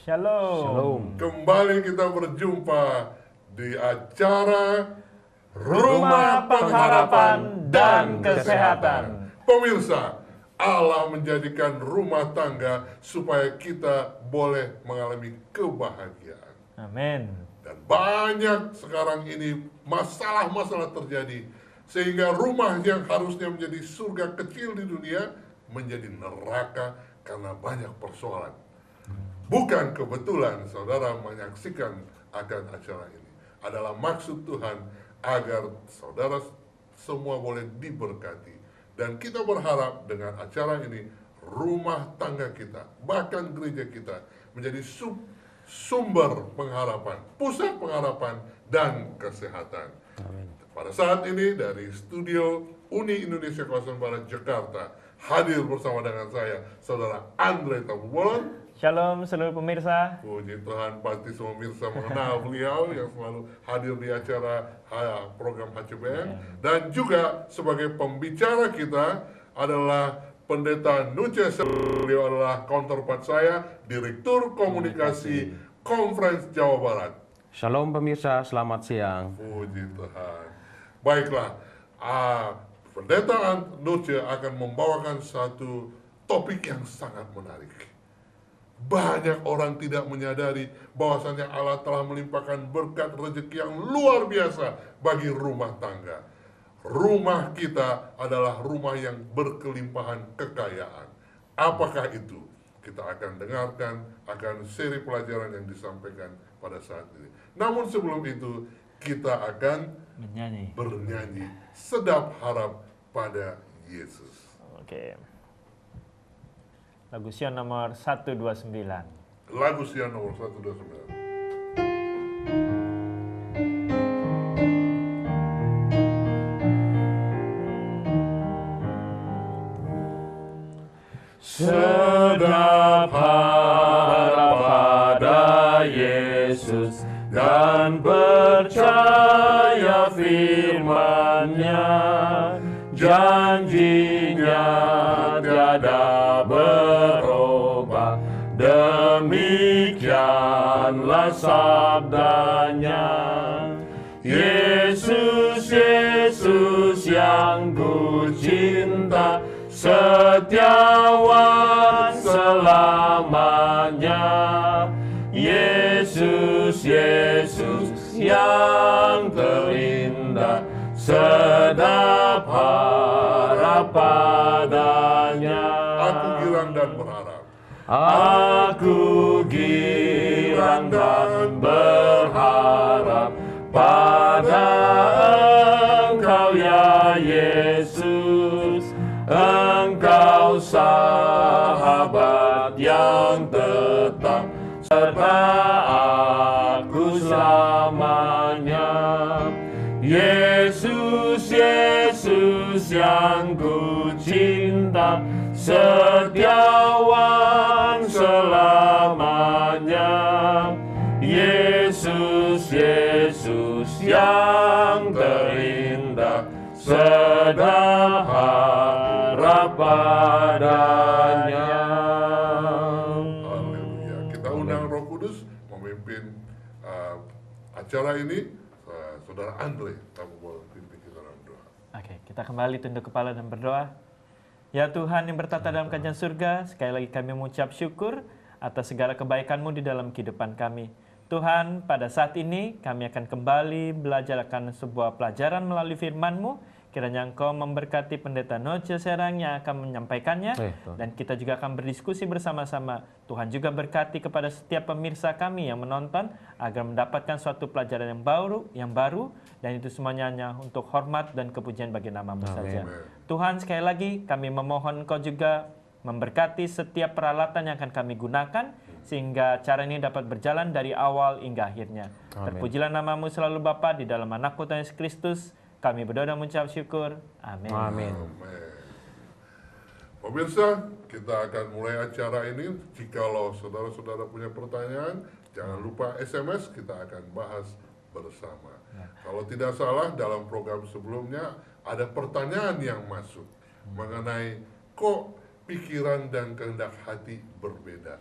Shalom. Shalom. Kembali kita berjumpa di acara Rumah Pengharapan dan Kesehatan. Pemirsa, Allah menjadikan rumah tangga supaya kita boleh mengalami kebahagiaan. Amin. Dan banyak sekarang ini masalah-masalah terjadi, sehingga rumah yang harusnya menjadi surga kecil di dunia menjadi neraka karena banyak persoalan. Bukan kebetulan saudara menyaksikan akan acara ini. Adalah maksud Tuhan agar saudara semua boleh diberkati. Dan kita berharap dengan acara ini, rumah tangga kita, bahkan gereja kita, menjadi sumber pengharapan, pusat pengharapan, dan kesehatan. Amin. Pada saat ini dari studio Uni Indonesia Kawasan Barat Jakarta, hadir bersama dengan saya, Saudara Andre Tabubolon. Shalom seluruh pemirsa. Puji Tuhan, pasti semua pemirsa mengenal beliau yang selalu hadir di acara program HCBN. Dan juga sebagai pembicara kita adalah Pendeta Nuce. Beliau adalah counterpart saya, Direktur Komunikasi Conference Jawa Barat. Shalom pemirsa, selamat siang. Puji Tuhan. Baiklah, Pendeta Nuce akan membawakan satu topik yang sangat menarik. Banyak orang tidak menyadari bahwasannya Allah telah melimpahkan berkat rezeki yang luar biasa bagi rumah tangga. Rumah kita adalah rumah yang berkelimpahan kekayaan. Apakah itu? Kita akan dengarkan akan seri pelajaran yang disampaikan pada saat ini. Namun sebelum itu, kita akan bernyanyi Sedap Harap pada Yesus. Oke. Lagu Sion nomor 129. Lagu Sion nomor 129. Sedap harap pada Yesus dan percaya firman-Nya, janjinya tiada berubah, demikianlah sabdanya. Yesus, Yesus yang ku cinta, setiawan selamanya. Yesus, Yesus yang terindah, sedap harap padanya. Aku girang dan berharap. Aku girang dan berharap pada Engkau ya Yesus. Engkau sahabat yang tetap serta aku selamanya. Yesus, Yesus yang ku cinta, setiawan selamanya. Yesus, Yesus yang terindah, sedap harap padanya. Haleluya. Kita undang Roh Kudus memimpin acara ini. Saudara Andre, kamu boleh pimpin kita dalam doa. Oke, kita kembali tunduk kepala dan berdoa. Ya Tuhan yang bertata dalam kerajaan surga, sekali lagi kami mengucap syukur atas segala kebaikan-Mu di dalam kehidupan kami. Tuhan, pada saat ini kami akan kembali belajar akan sebuah pelajaran melalui firman-Mu. Kiranya Engkau memberkati Pendeta Nuce Serang yang akan menyampaikannya. Dan kita juga akan berdiskusi bersama-sama. Tuhan juga berkati kepada setiap pemirsa kami yang menonton agar mendapatkan suatu pelajaran yang baru. Dan itu semuanya hanya untuk hormat dan kepujian bagi nama-Mu saja. Tuhan, sekali lagi kami memohon Engkau juga memberkati setiap peralatan yang akan kami gunakan, sehingga cara ini dapat berjalan dari awal hingga akhirnya. Terpujilah nama-Mu selalu Bapa, di dalam Anak-Mu Tuhan Yesus Kristus kami berdoa dan mengucap syukur. Amin. Amin. Pemirsa, kita akan mulai acara ini. Jikalau saudara-saudara punya pertanyaan, jangan lupa SMS, kita akan bahas bersama. Kalau tidak salah, dalam program sebelumnya ada pertanyaan yang masuk mengenai kok pikiran dan kehendak hati berbeda.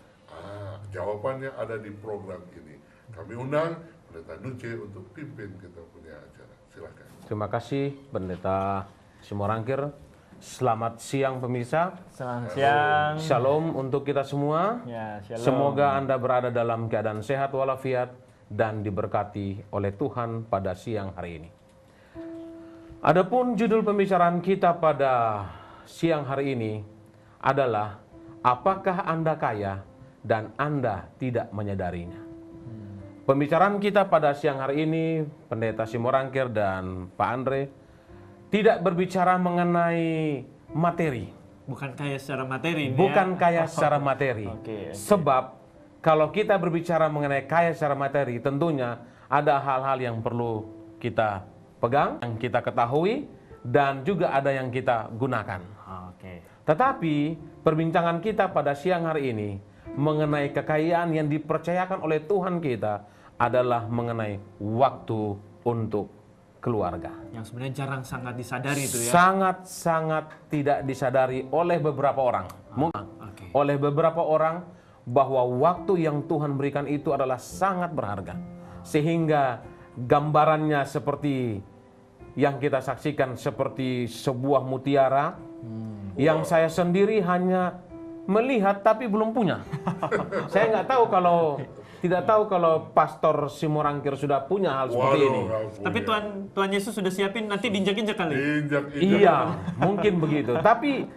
Jawabannya ada di program ini. Kami undang Pendeta Nuce untuk pimpin kita punya acara. Silakan. Terima kasih Pendeta Simorangkir. Selamat siang pemirsa. Selamat siang. Shalom untuk kita semua. Ya, shalom. Semoga Anda berada dalam keadaan sehat walafiat dan diberkati oleh Tuhan pada siang hari ini. Adapun judul pembicaraan kita pada siang hari ini adalah apakah Anda kaya dan Anda tidak menyadarinya. Pembicaraan kita pada siang hari ini, Pendeta Simorangkir dan Pak Andre tidak berbicara mengenai materi. Bukan kaya secara materi. Bukan kaya secara materi. Oke. Sebab kalau kita berbicara mengenai kaya secara materi, tentunya ada hal-hal yang perlu kita pegang, yang kita ketahui, dan juga ada yang kita gunakan. Oke. Tetapi perbincangan kita pada siang hari ini mengenai kekayaan yang dipercayakan oleh Tuhan kita adalah mengenai waktu untuk keluarga. Yang sebenarnya jarang sangat disadari itu ya. Sangat-sangat tidak disadari oleh beberapa orang. Oke. Oleh beberapa orang bahwa waktu yang Tuhan berikan itu adalah sangat berharga. Sehingga gambarannya seperti yang kita saksikan seperti sebuah mutiara yang saya sendiri hanya melihat tapi belum punya. Saya nggak tahu tidak tahu kalau Pastor Simorangkir sudah punya hal seperti ini. Tapi Tuhan Yesus sudah siapin nanti diinjak-injak kali. Iya, mungkin begitu. Tapi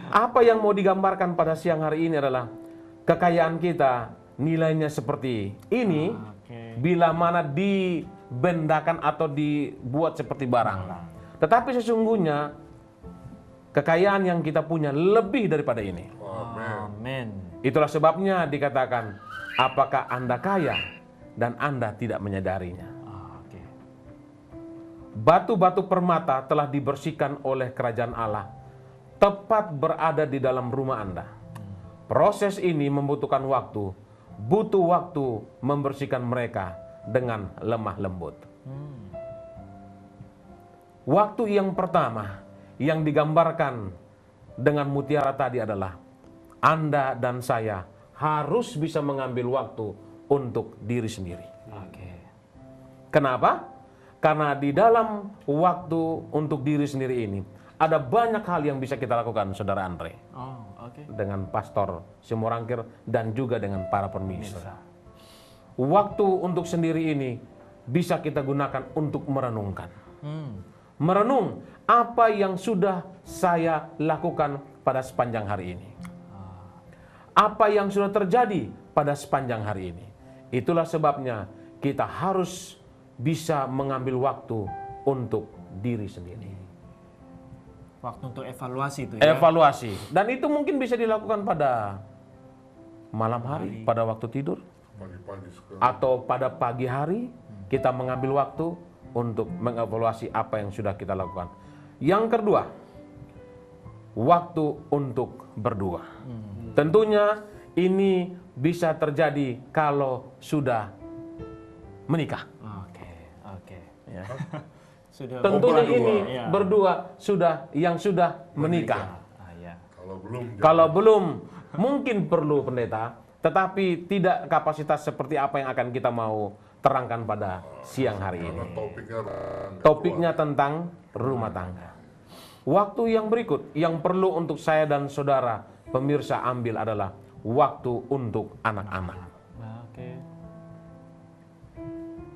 apa yang mau digambarkan pada siang hari ini adalah kekayaan kita nilainya seperti ini bila mana dibendakan atau dibuat seperti barang. Tetapi sesungguhnya kekayaan yang kita punya lebih daripada ini. Amin. Itulah sebabnya dikatakan, apakah Anda kaya dan Anda tidak menyadarinya. Oke. Batu-batu permata telah dibersihkan oleh kerajaan Allah, tepat berada di dalam rumah Anda. Proses ini membutuhkan waktu, butuh waktu membersihkan mereka dengan lemah lembut. Waktu yang pertama yang digambarkan dengan mutiara tadi adalah Anda dan saya harus bisa mengambil waktu untuk diri sendiri. Oke. Kenapa? Karena di dalam waktu untuk diri sendiri ini ada banyak hal yang bisa kita lakukan, Saudara Andre. Oh, oke. Dengan Pastor Simorangkir dan juga dengan para pemirsa. Waktu untuk sendiri ini bisa kita gunakan untuk merenungkan. Merenung apa yang sudah saya lakukan pada sepanjang hari ini. Apa yang sudah terjadi pada sepanjang hari ini. Itulah sebabnya kita harus bisa mengambil waktu untuk diri sendiri. Waktu untuk evaluasi itu ya. Evaluasi. Dan itu mungkin bisa dilakukan pada malam hari, pada waktu tidur. Atau pada pagi hari kita mengambil waktu untuk mengevaluasi apa yang sudah kita lakukan. Yang kedua, waktu untuk berdua. Tentunya ini bisa terjadi kalau sudah menikah. Oke. Ya. Sudah Tentunya berdua. ini Ya. berdua yang sudah menikah. Ya. Kalau Belum mungkin perlu pendeta, tetapi tidak kapasitas seperti apa yang akan kita mau terangkan pada siang hari ini. Topiknya tentang rumah tangga. Waktu yang berikut yang perlu untuk saya dan saudara pemirsa ambil adalah waktu untuk anak-anak. Oke.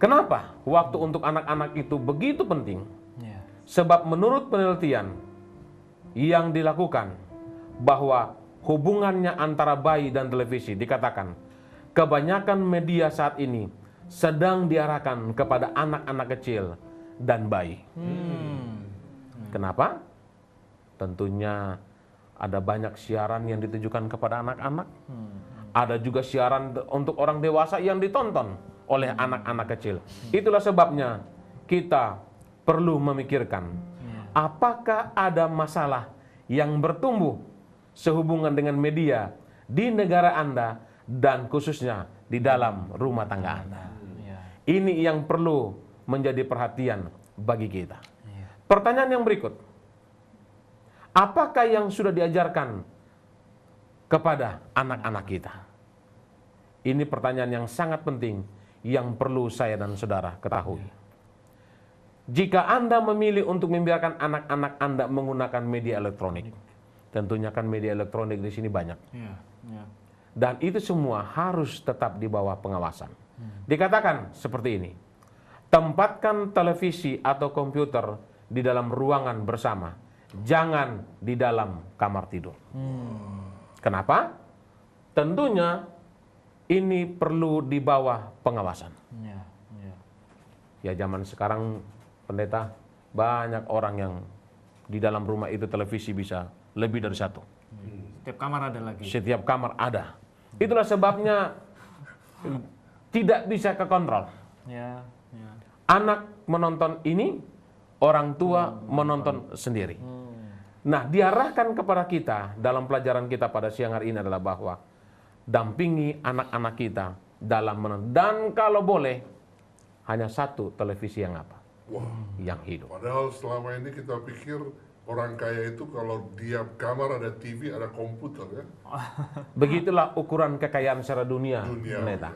Kenapa waktu untuk anak-anak itu begitu penting? Ya. Sebab menurut penelitian yang dilakukan bahwa hubungannya antara bayi dan televisi dikatakan kebanyakan media saat ini sedang diarahkan kepada anak-anak kecil dan bayi. Kenapa? Tentunya ada banyak siaran yang ditujukan kepada anak-anak. Ada juga siaran untuk orang dewasa yang ditonton oleh anak-anak kecil. Itulah sebabnya kita perlu memikirkan apakah ada masalah yang bertumbuh sehubungan dengan media di negara Anda dan khususnya di dalam rumah tangga Anda. Ini yang perlu menjadi perhatian bagi kita. Pertanyaan yang berikut, apakah yang sudah diajarkan kepada anak-anak kita? Ini pertanyaan yang sangat penting yang perlu saya dan saudara ketahui. Jika Anda memilih untuk membiarkan anak-anak Anda menggunakan media elektronik, tentunya kan media elektronik di sini banyak. Dan itu semua harus tetap di bawah pengawasan. Dikatakan seperti ini, tempatkan televisi atau komputer di dalam ruangan bersama, jangan di dalam kamar tidur. Kenapa? Tentunya ini perlu di bawah pengawasan. Ya zaman sekarang pendeta, banyak orang yang di dalam rumah itu televisi bisa lebih dari satu. Setiap kamar ada lagi. Setiap kamar ada. Itulah sebabnya tidak bisa kekontrol. Anak menonton ini, orang tua menonton sendiri. Nah, diarahkan kepada kita dalam pelajaran kita pada siang hari ini adalah bahwa dampingi anak-anak kita dalam menonton. Dan kalau boleh, hanya satu televisi yang apa? Yang hidup. Padahal selama ini kita pikir orang kaya itu kalau dia kamar ada TV, ada komputer ya. Begitulah ukuran kekayaan secara dunia. Pendeta.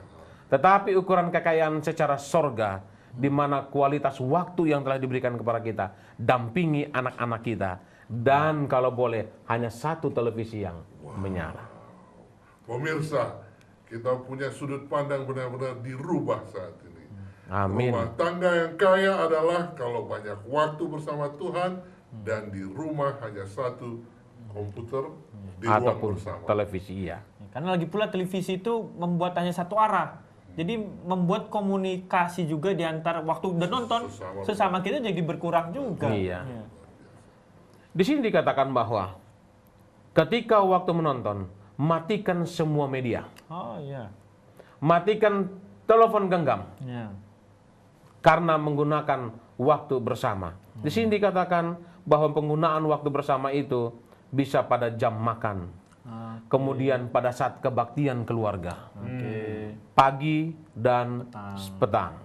Tetapi ukuran kekayaan secara sorga, di mana kualitas waktu yang telah diberikan kepada kita, dampingi anak-anak kita, dan kalau boleh hanya satu televisi yang menyala. Pemirsa, kita punya sudut pandang benar-benar dirubah saat ini. Amin. Rumah tangga yang kaya adalah kalau banyak waktu bersama Tuhan dan di rumah hanya satu komputer di ruang Ataupun bersama. televisi, iya. Karena lagi pula televisi itu membuat hanya satu arah. Jadi membuat komunikasi juga di antara waktu dan nonton sesama kita jadi berkurang juga. Iya. Di sini dikatakan bahwa ketika waktu menonton, matikan semua media. Oh iya. Matikan telepon genggam. Iya. Karena menggunakan waktu bersama. Di sini dikatakan bahwa penggunaan waktu bersama itu bisa pada jam makan. Kemudian pada saat kebaktian keluarga. Pagi dan petang.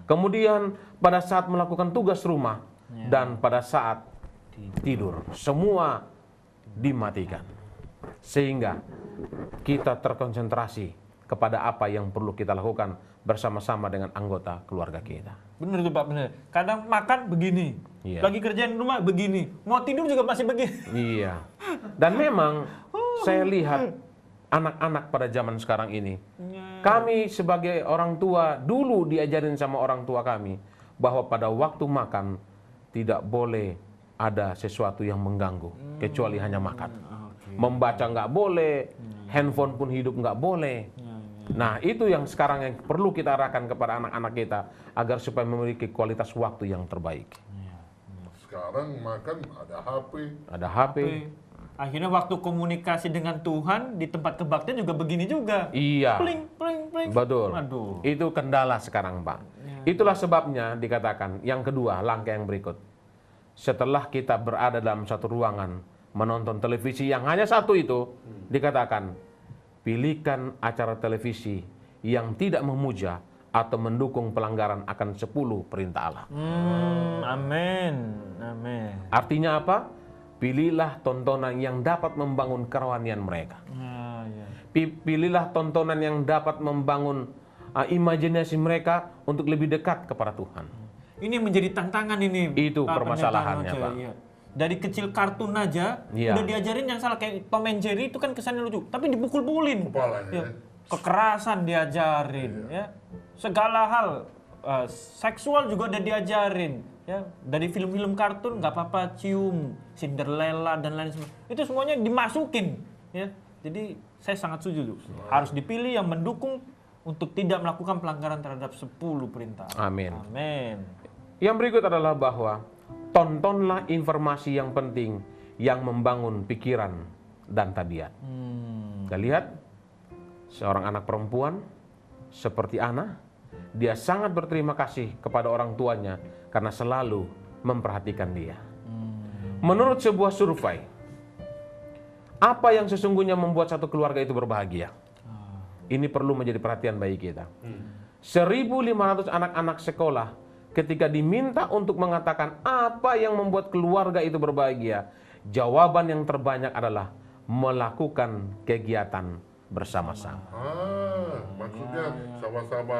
Kemudian pada saat melakukan tugas rumah dan pada saat tidur. Semua dimatikan. Sehingga kita terkonsentrasi kepada apa yang perlu kita lakukan bersama-sama dengan anggota keluarga kita. Bener tuh Pak, bener. Kadang makan begini, Iya. lagi kerjaan rumah begini, mau tidur juga masih begini. Iya. Dan memang saya lihat anak-anak pada zaman sekarang ini, kami sebagai orang tua dulu diajarin sama orang tua kami bahwa pada waktu makan tidak boleh ada sesuatu yang mengganggu kecuali hanya makan. Membaca nggak boleh, handphone pun hidup nggak boleh. Nah, itu yang sekarang yang perlu kita arahkan kepada anak-anak kita agar supaya memiliki kualitas waktu yang terbaik. Sekarang makan ada HP. Ada HP. Akhirnya waktu komunikasi dengan Tuhan di tempat kebaktian juga begini juga. Iya. Pling, pling, pling. Betul. Aduh. Itu kendala sekarang, Pak. Itulah sebabnya dikatakan yang kedua, langkah yang berikut. Setelah kita berada dalam satu ruangan menonton televisi yang hanya satu itu, dikatakan pilihkan acara televisi yang tidak memuja atau mendukung pelanggaran akan 10 perintah Allah. Amin. Amin. Artinya apa? Pilihlah tontonan yang dapat membangun kerohanian mereka. Pilihlah tontonan yang dapat membangun imajinasi mereka untuk lebih dekat kepada Tuhan. Ini menjadi tantangan ini. Itu Pak, permasalahannya, pendeta Pak. Iya. Dari kecil kartun aja Iya. udah diajarin yang salah, kayak Tom and Jerry itu kan kesannya lucu, tapi dipukul-pukulin. Kepalanya, Ya. ya. Kekerasan diajarin, ya. Segala hal seksual juga udah diajarin, ya. Dari film-film kartun nggak apa-apa cium, Cinderella dan lain sebagainya. Itu semuanya dimasukin, ya. Jadi saya sangat setuju. Harus dipilih yang mendukung untuk tidak melakukan pelanggaran terhadap 10 perintah. Amin. Amin. Yang berikut adalah bahwa tontonlah informasi yang penting yang membangun pikiran dan tabiat. Kita lihat seorang anak perempuan seperti Ana, dia sangat berterima kasih kepada orang tuanya karena selalu memperhatikan dia. Menurut sebuah survei, apa yang sesungguhnya membuat satu keluarga itu berbahagia? Ini perlu menjadi perhatian bagi kita. 1.500 anak-anak sekolah ketika diminta untuk mengatakan apa yang membuat keluarga itu berbahagia, jawaban yang terbanyak adalah melakukan kegiatan bersama-sama. Maksudnya sama-sama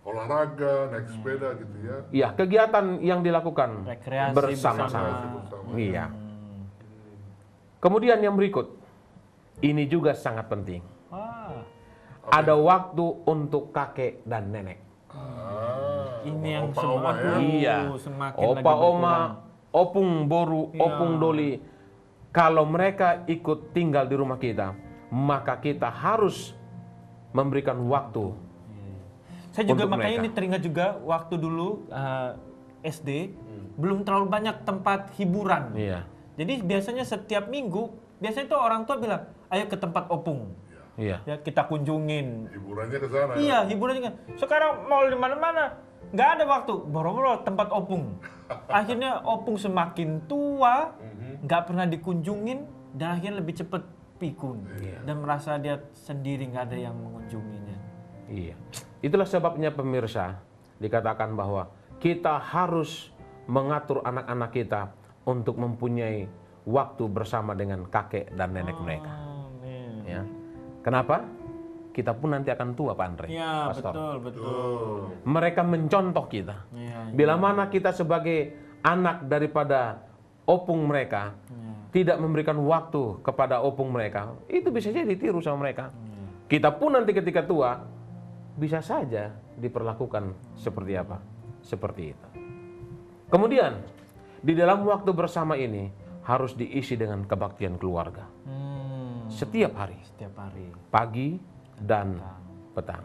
olahraga, naik sepeda gitu ya. Iya, kegiatan yang dilakukan Rekreasi bersama-sama. bersama. Iya. Kemudian yang berikut, ini juga sangat penting. Wah, Ada waktu untuk kakek dan nenek. ini yang Opa-oma semakin, ya. Iya. semakin Opa, lagi berkurang. oma, opung boru, opung doli. Kalau mereka ikut tinggal di rumah kita, maka kita harus memberikan waktu. Saya juga untuk makanya mereka. ini teringat juga waktu dulu SD belum terlalu banyak tempat hiburan. Iya, Jadi biasanya setiap minggu biasanya tuh orang tua bilang, ayo ke tempat opung, iya. ya kita kunjungin. Hiburannya ke sana. Iya, hiburannya kan. Sekarang mau di mana-mana, nggak ada waktu. Boro-boro tempat opung. Akhirnya opung semakin tua, nggak pernah dikunjungin, dan akhirnya lebih cepat pikun. Dan merasa dia sendiri, nggak ada yang mengunjunginya. Iya. Itulah sebabnya pemirsa, dikatakan bahwa kita harus mengatur anak-anak kita untuk mempunyai waktu bersama dengan kakek dan nenek mereka. Amin. Ya. Kenapa? Kita pun nanti akan tua, Pak Andre. Ya, Pastor. betul. Mereka mencontoh kita. Ya, Bila mana kita sebagai anak daripada opung mereka tidak memberikan waktu kepada opung mereka, itu bisa jadi ditiru sama mereka. Kita pun nanti ketika tua bisa saja diperlakukan seperti apa? Seperti itu. Kemudian di dalam waktu bersama ini harus diisi dengan kebaktian keluarga. Setiap hari, Setiap hari. pagi dan petang.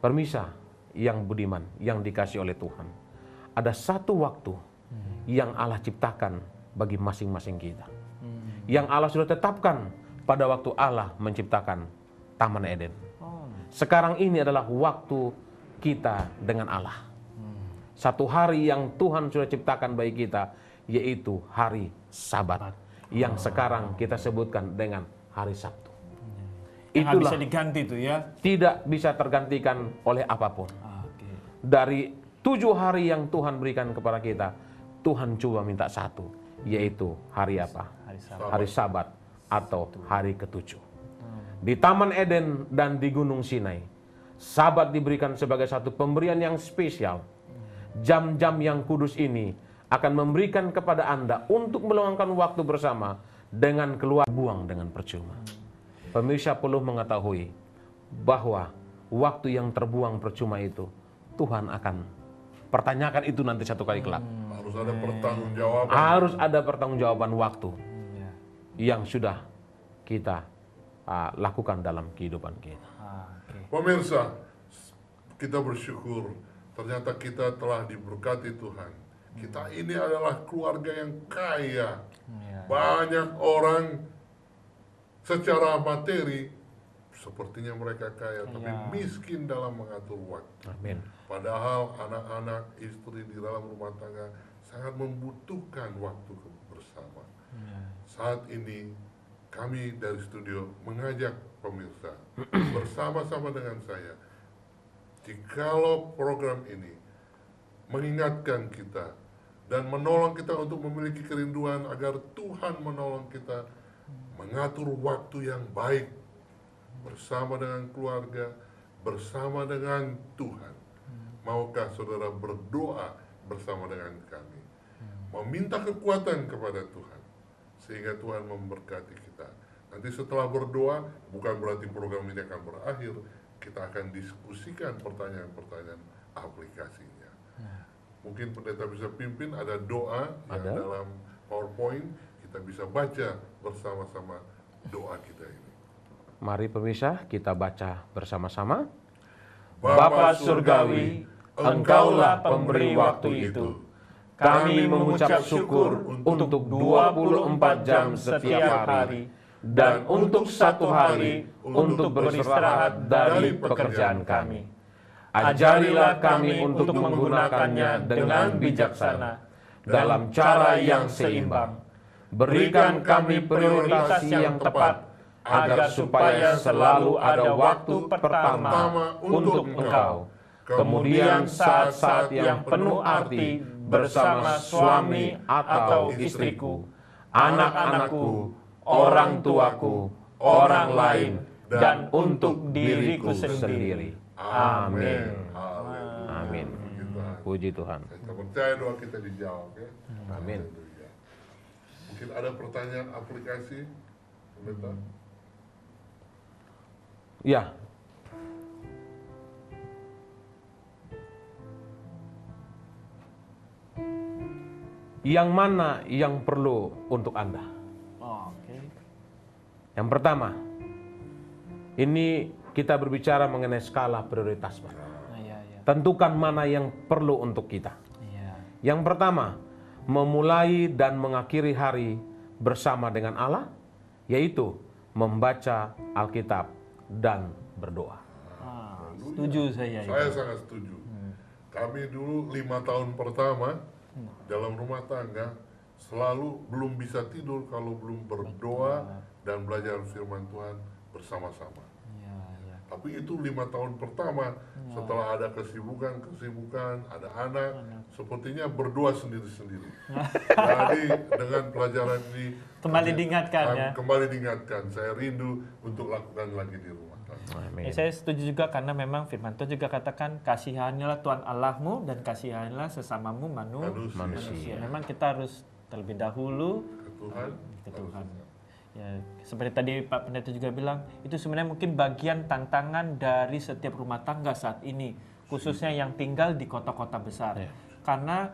Permisa yang budiman, yang dikasih oleh Tuhan. Ada satu waktu yang Allah ciptakan bagi masing-masing kita. Yang Allah sudah tetapkan pada waktu Allah menciptakan Taman Eden. Sekarang ini adalah waktu kita dengan Allah. Satu hari yang Tuhan sudah ciptakan bagi kita, yaitu hari Sabat. Yang sekarang kita sebutkan dengan hari Sabtu. Yang nggak bisa Itulah diganti tuh ya. tidak bisa tergantikan oleh apapun. Oke. Dari 7 hari yang Tuhan berikan kepada kita, Tuhan coba minta satu, yaitu hari apa? Hari Sabat. Hari Sabat atau hari ke-7. Di Taman Eden dan di Gunung Sinai, Sabat diberikan sebagai satu pemberian yang spesial. Jam-jam yang kudus ini akan memberikan kepada Anda untuk meluangkan waktu bersama dengan keluarga, buang dengan percuma. Pemirsa perlu mengetahui bahwa waktu yang terbuang percuma itu Tuhan akan pertanyakan itu nanti satu kali kelak. Harus ada pertanggungjawaban. Harus ada pertanggungjawaban waktu Ya. yang sudah kita lakukan dalam kehidupan kita. Oke. Pemirsa, kita bersyukur ternyata kita telah diberkati Tuhan. Kita ini adalah keluarga yang kaya. Ya. Banyak orang secara materi sepertinya mereka kaya, tapi miskin dalam mengatur waktu. Amin. Padahal anak-anak, istri di dalam rumah tangga sangat membutuhkan waktu bersama. Saat ini kami dari studio mengajak pemirsa bersama-sama dengan saya, jikalau program ini mengingatkan kita dan menolong kita untuk memiliki kerinduan agar Tuhan menolong kita mengatur waktu yang baik bersama dengan keluarga, bersama dengan Tuhan. Maukah saudara berdoa bersama dengan kami? Meminta kekuatan kepada Tuhan, sehingga Tuhan memberkati kita. Nanti setelah berdoa, bukan berarti program ini akan berakhir. Kita akan diskusikan pertanyaan-pertanyaan aplikasinya. Mungkin pendeta bisa pimpin, ada doa yang dalam PowerPoint, kita bisa baca bersama-sama doa kita ini. Mari pemirsa kita baca bersama-sama. Bapa Surgawi, Engkaulah pemberi waktu itu. Kami mengucap syukur untuk 24 jam setiap hari dan untuk 1 hari untuk beristirahat dari pekerjaan kami. Ajarilah kami untuk menggunakannya dengan bijaksana dalam cara yang seimbang. Berikan kami prioritas yang tepat agar supaya selalu ada waktu pertama untuk Engkau. Kemudian saat-saat yang penuh arti bersama suami atau istriku, anak-anakku, orang tuaku, orang lain, dan untuk diriku sendiri. Amin. Haleluya. Amin. Puji Tuhan. Puji Tuhan. Kita percaya doa kita dijawab ya. Amin. Haleluya. Mungkin ada pertanyaan aplikasi, pendeta? Ya. Yang mana yang perlu untuk Anda? Oke. Yang pertama, ini kita berbicara mengenai skala prioritas, Pak. Iya, iya. Tentukan mana yang perlu untuk kita. Iya. Yang pertama, memulai dan mengakhiri hari bersama dengan Allah, yaitu membaca Alkitab dan berdoa. Setuju saya. Saya sangat setuju. Kami dulu 5 tahun pertama dalam rumah tangga selalu belum bisa tidur kalau belum berdoa dan belajar firman Tuhan bersama-sama. Iya, iya. Tapi itu 5 tahun pertama setelah ada kesibukan, ada anak, sepertinya berdoa sendiri-sendiri. Jadi dengan pelajaran ini Kembali diingatkan ya. Kembali diingatkan, saya rindu untuk lakukan lagi di rumah tangga. Amin. Ya, saya setuju juga karena memang firman Tuhan juga katakan kasihanilah Tuhan Allahmu dan kasihanilah sesamamu manusia. Memang kita harus terlebih dahulu Ke Tuhan. Ya, seperti tadi Pak Pendeta juga bilang, itu sebenarnya mungkin bagian tantangan dari setiap rumah tangga saat ini, khususnya yang tinggal di kota-kota besar. Ya. Karena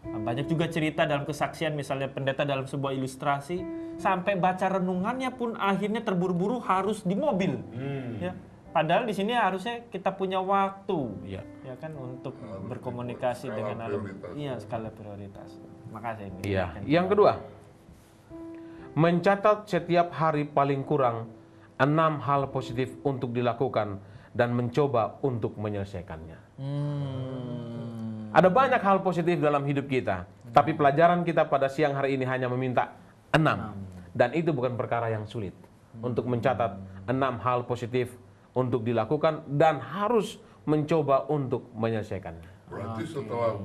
banyak juga cerita dalam kesaksian, misalnya pendeta dalam sebuah ilustrasi, sampai baca renungannya pun akhirnya terburu-buru harus di mobil. Ya. Padahal di sini harusnya kita punya waktu, Ya. ya kan, untuk berkomunikasi skala dengan Allah. prioritas. Iya, skala prioritas. Makasih ini. Iya. Yang kedua, mencatat setiap hari paling kurang 6 hal positif untuk dilakukan dan mencoba untuk menyelesaikannya. Ada banyak hal positif dalam hidup kita, tapi pelajaran kita pada siang hari ini hanya meminta 6. Dan itu bukan perkara yang sulit untuk mencatat 6 hal positif untuk dilakukan dan harus mencoba untuk menyelesaikannya. Berarti setelah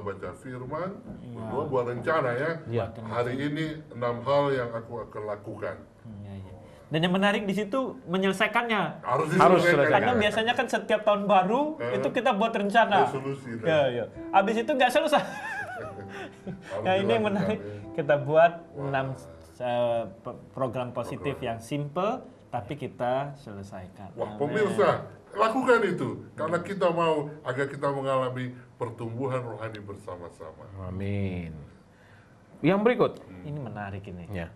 baca firman, berdoa buat rencana ya. Iya. Hari ini 6 hal yang aku akan lakukan. Iya, iya. Dan yang menarik di situ menyelesaikannya. Harus Harus diselesaikan. Karena biasanya kan setiap tahun baru itu kita buat rencana. Resolusi. Ya, ya. Abis itu nggak selesai. Harus Nah, ini yang dilakukan, menarik. ya. Kita buat 6 program positif yang simple, tapi kita selesaikan. Wah, Amin. pemirsa, lakukan itu. Karena kita mau agar kita mengalami pertumbuhan rohani bersama-sama. Amin. Yang berikut, Ini menarik ini. ya.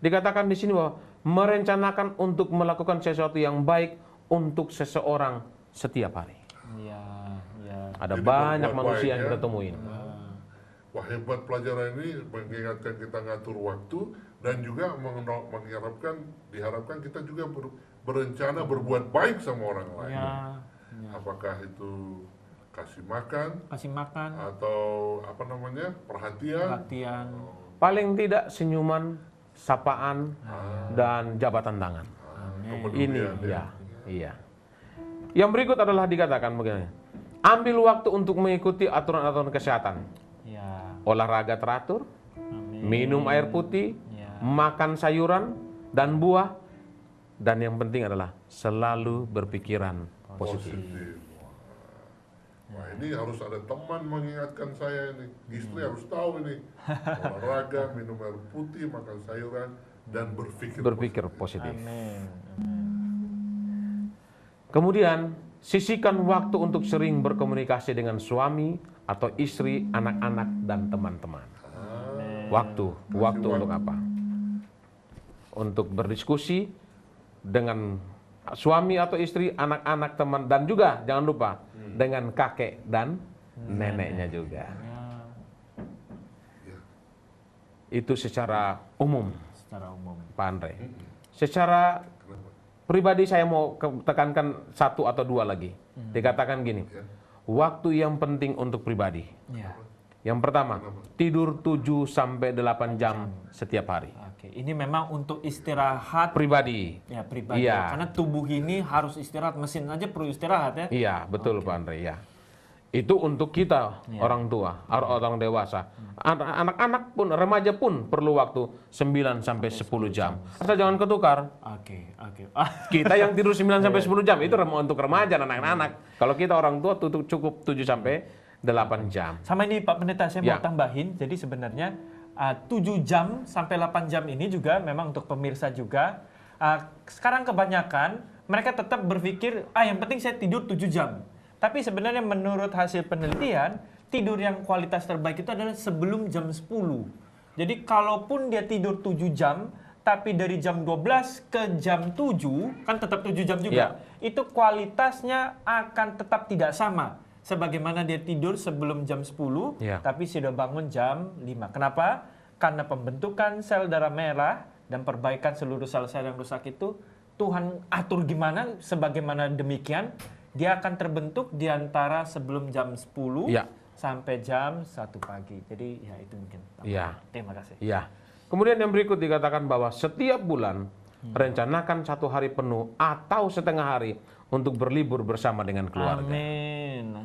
Dikatakan di sini bahwa merencanakan untuk melakukan sesuatu yang baik untuk seseorang setiap hari. Iya, iya. Ada Jadi banyak berbuat manusia baik, yang ya. kita temuin. Wah, hebat pelajaran ini mengingatkan kita ngatur waktu dan juga diharapkan kita juga berencana berbuat baik sama orang lain. Ya, Apakah itu kasih makan kasih makan, atau perhatian. perhatian. Paling tidak senyuman, sapaan, dan jabatan tangan. Ini kepedulian, ya, iya. Yang berikut adalah dikatakan begini. Ambil waktu untuk mengikuti aturan-aturan kesehatan. Ya, Olahraga teratur, amin. minum air putih, Ya. makan sayuran dan buah, dan yang penting adalah selalu berpikiran positif. Positif. Wah, ini harus ada teman mengingatkan saya ini. Istri harus tahu ini. Olahraga, minum air putih, makan sayuran, dan berpikir positif. Amin. Kemudian, sisihkan waktu untuk sering berkomunikasi dengan suami atau istri, anak-anak, dan teman-teman. Waktu untuk apa? Untuk berdiskusi dengan suami atau istri, anak-anak, teman, dan juga jangan lupa dengan kakek dan neneknya juga. Itu secara umum, Secara umum. Pak Andre. Secara pribadi saya mau tekankan 1 atau 2 lagi. Dikatakan gini, waktu yang penting untuk pribadi. Ya. Yang pertama, tidur 7 sampai 8 jam setiap hari. Oke, ini memang untuk istirahat Pribadi. ya pribadi. Iya. Karena tubuh ini harus istirahat, mesin aja perlu istirahat ya. Iya, betul Pak Andre, ya. Itu untuk kita orang tua, orang dewasa. Anak-anak pun, remaja pun perlu waktu 9 sampai 10 jam. Asal jangan ketukar. Oke. Kita yang tidur 9 sampai 10 jam itu untuk remaja dan anak-anak. Kalau kita orang tua cukup 7 sampai 8 jam. Sama ini Pak Pendeta, saya mau tambahin. Jadi sebenarnya 7 jam sampai 8 jam ini juga memang untuk pemirsa juga. Sekarang kebanyakan mereka tetap berpikir, yang penting saya tidur 7 jam. Tapi sebenarnya menurut hasil penelitian, tidur yang kualitas terbaik itu adalah sebelum jam 10. Jadi kalaupun dia tidur 7 jam, tapi dari jam 12 ke jam 7, kan tetap 7 jam juga. Itu kualitasnya akan tetap tidak sama. Sebagaimana dia tidur sebelum jam 10, tapi sudah bangun jam 5. Kenapa? Karena pembentukan sel darah merah dan perbaikan seluruh sel-sel yang rusak itu, Tuhan atur gimana, sebagaimana demikian, dia akan terbentuk di antara sebelum jam 10 sampai jam 1 pagi. Jadi ya itu mungkin. Terima kasih. Kemudian yang berikut dikatakan bahwa setiap bulan rencanakan 1 hari penuh atau setengah hari untuk berlibur bersama dengan keluarga. Amin.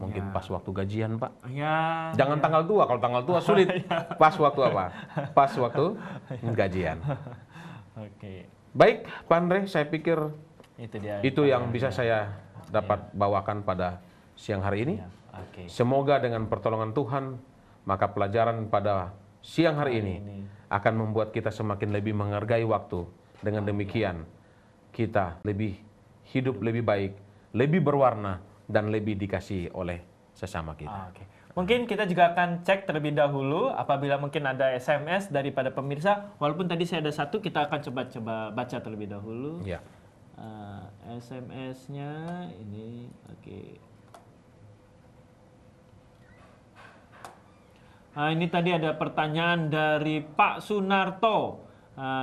Mungkin pas waktu gajian, Pak. Ya. Jangan tanggal tua, kalau tanggal tua sulit. Pas waktu apa? Pas waktu gajian. Oke. Baik, Pak Andre, saya pikir itu yang bisa saya dapat bawakan pada siang hari ini. Oke. Semoga dengan pertolongan Tuhan, maka pelajaran pada siang hari ini akan membuat kita semakin lebih menghargai waktu. Dengan demikian, kita hidup lebih baik, lebih berwarna, dan lebih dikasihi oleh sesama kita. Oke. Mungkin kita juga akan cek terlebih dahulu apabila mungkin ada SMS daripada pemirsa. Walaupun tadi saya ada satu, kita akan coba baca terlebih dahulu. Ya. SMS-nya ini, oke. Ini tadi ada pertanyaan dari Pak Sunarto.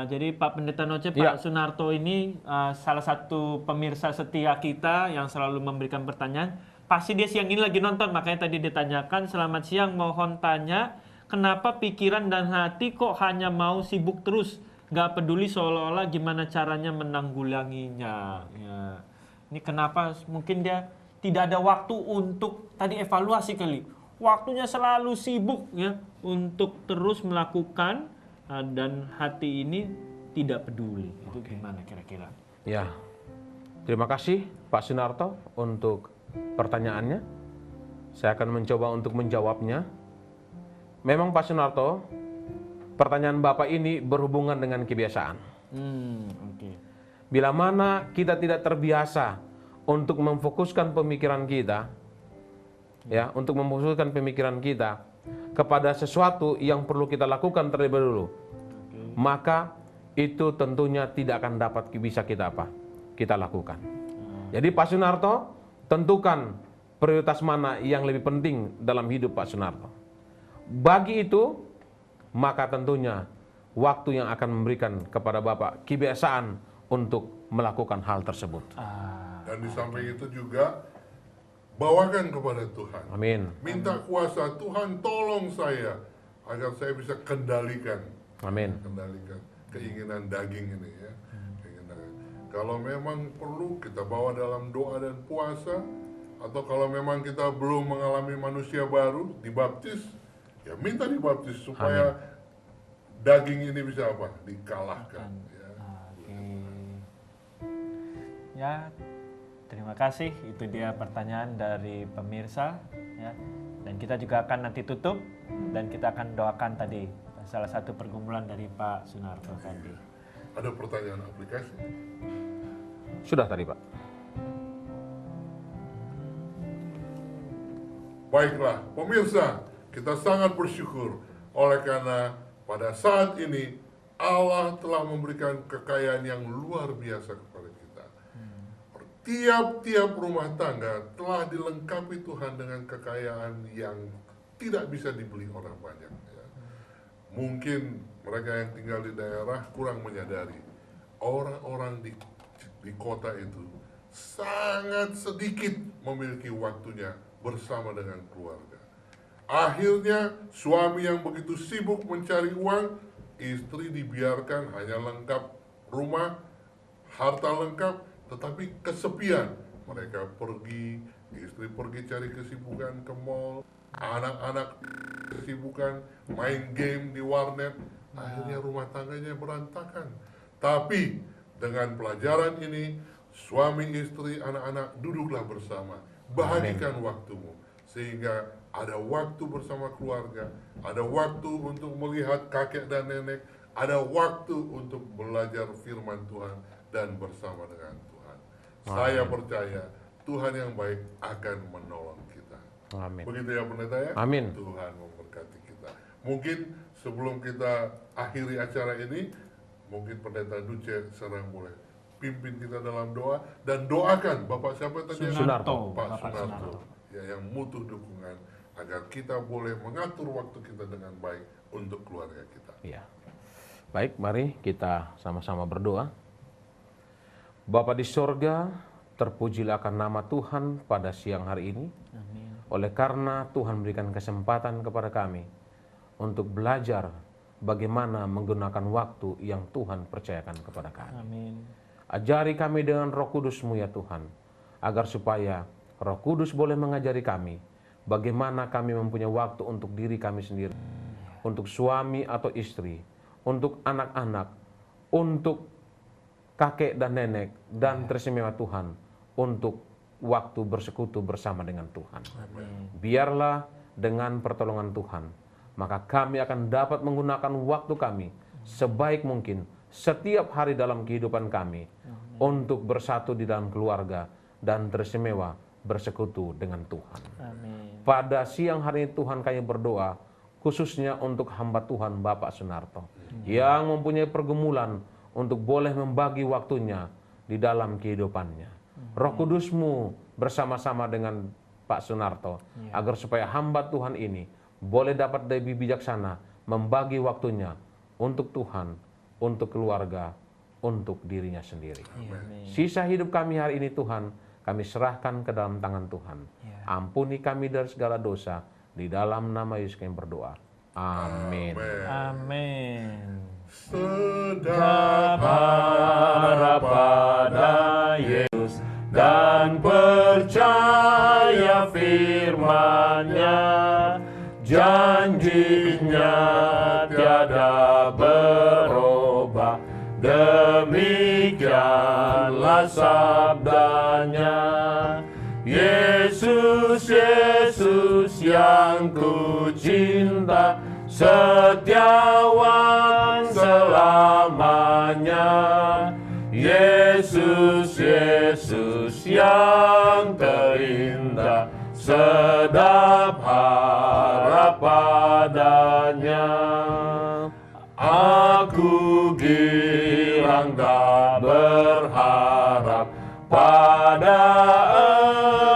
Jadi Pak Pendeta Noce, Pak Sunarto ini salah satu pemirsa setia kita yang selalu memberikan pertanyaan. Pasti dia siang ini lagi nonton, makanya tadi ditanyakan, selamat siang, mohon tanya, kenapa pikiran dan hati kok hanya mau sibuk terus? Gak peduli seolah-olah gimana caranya menanggulanginya. Ya. Ini kenapa mungkin dia tidak ada waktu untuk tadi evaluasi kali. Waktunya selalu sibuk ya untuk terus melakukan dan hati ini tidak peduli. Itu gimana kira-kira? Ya, terima kasih Pak Sunarto untuk pertanyaannya. Saya akan mencoba untuk menjawabnya. Memang Pak Sunarto, pertanyaan Bapak ini berhubungan dengan kebiasaan. Bila mana kita tidak terbiasa untuk memfokuskan pemikiran kita, kepada sesuatu yang perlu kita lakukan terlebih dulu, maka itu tentunya tidak akan dapat bisa kita lakukan. Jadi Pak Sunarto, tentukan prioritas mana yang lebih penting dalam hidup Pak Sunarto. Bagi itu, maka tentunya waktu yang akan memberikan kepada Bapak kebiasaan untuk melakukan hal tersebut. Dan di samping itu juga bawakan kepada Tuhan. Amin. Minta kuasa Tuhan, tolong saya agar saya bisa kendalikan. Amin. Kendalikan keinginan daging ini ya. Kalau memang perlu kita bawa dalam doa dan puasa, atau kalau memang kita belum mengalami manusia baru, dibaptis, ya minta dibaptis supaya daging ini bisa dikalahkan. Ya, terima kasih. Itu dia pertanyaan dari pemirsa. Ya. Dan kita juga akan nanti tutup dan kita akan doakan tadi salah satu pergumulan dari Pak Sunarto tadi. Ada pertanyaan aplikasi? Sudah tadi Pak. Baiklah, pemirsa, kita sangat bersyukur oleh karena pada saat ini Allah telah memberikan kekayaan yang luar biasa kepada kita. Tiap-tiap rumah tangga telah dilengkapi Tuhan dengan kekayaan yang tidak bisa dibeli orang banyak. Ya. Mungkin mereka yang tinggal di daerah kurang menyadari orang-orang di kota itu sangat sedikit memiliki waktunya bersama dengan keluarga. Akhirnya suami yang begitu sibuk mencari uang, istri dibiarkan hanya lengkap rumah, harta lengkap, tetapi kesepian. Mereka pergi istri pergi cari kesibukan ke mall, anak-anak kesibukan main game di warnet, akhirnya rumah tangganya berantakan. Tapi dengan pelajaran ini, suami, istri, anak-anak duduklah bersama, bahagikan waktumu, sehingga ada waktu bersama keluarga, ada waktu untuk melihat kakek dan nenek, ada waktu untuk belajar firman Tuhan dan bersama dengan Tuhan. Saya percaya Tuhan yang baik akan menolong kita. Amin. Begitu ya pendeta ya? Amin. Tuhan memberkati kita. Mungkin sebelum kita akhiri acara ini, mungkin pendeta Duce serang boleh pimpin kita dalam doa dan doakan Bapak siapa tadi? Sunarto. Pak Bapak Sunarto. Ya, yang butuh dukungan agar kita boleh mengatur waktu kita dengan baik untuk keluarga kita. Ya. Baik, mari kita sama-sama berdoa. Bapa di sorga, terpujilah akan nama Tuhan pada siang hari ini. Amin. Oleh karena Tuhan berikan kesempatan kepada kami untuk belajar bagaimana menggunakan waktu yang Tuhan percayakan kepada kami. Amin. Ajari kami dengan Roh Kudus-Mu ya Tuhan, agar supaya Roh Kudus boleh mengajari kami bagaimana kami mempunyai waktu untuk diri kami sendiri, untuk suami atau istri, untuk anak-anak, untuk kakek dan nenek, dan teristimewa Tuhan, untuk waktu bersekutu bersama dengan Tuhan. Biarlah dengan pertolongan Tuhan, maka kami akan dapat menggunakan waktu kami sebaik mungkin setiap hari dalam kehidupan kami untuk bersatu di dalam keluarga dan teristimewa bersekutu dengan Tuhan. Amin. Pada siang hari ini Tuhan kami berdoa khususnya untuk hamba Tuhan Bapak Sunarto yang mempunyai pergumulan untuk boleh membagi waktunya di dalam kehidupannya. Roh Kudus-Mu bersama-sama dengan Pak Sunarto agar supaya hamba Tuhan ini boleh dapat lebih bijaksana membagi waktunya untuk Tuhan, untuk keluarga, untuk dirinya sendiri. Sisa hidup kami hari ini Tuhan, kami serahkan ke dalam tangan Tuhan. Ampuni kami dari segala dosa, di dalam nama Yesus kami berdoa. Amin. Amin. Sedap Harap pada Yesus dan percaya firman-Nya, janjinya tiada berubah, demikianlah sabdanya. Yesus, Yesus yang ku cinta, setiawan selamanya. Yesus, Yesus yang terindah, sedap harap padanya. Aku girang tak berharap pada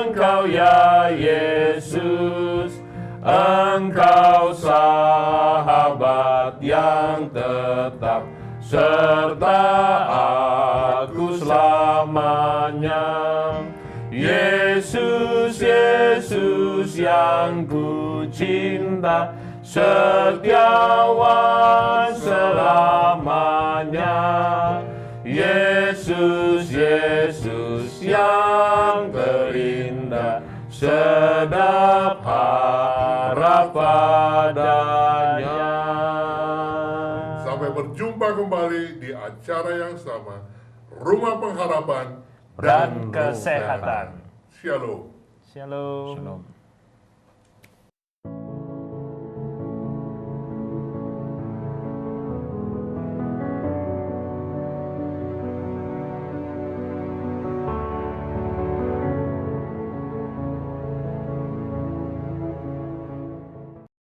Engkau ya Yesus, Engkau sahabat yang tetap serta aku selamanya. Yesus, Yesus yang ku cinta, setiawan selamanya. Yesus, Yesus yang terindah, sedap harap padanya. Sampai berjumpa kembali di acara yang sama, Rumah Pengharapan Dan kesehatan. Shalom. Shalom. Shalom.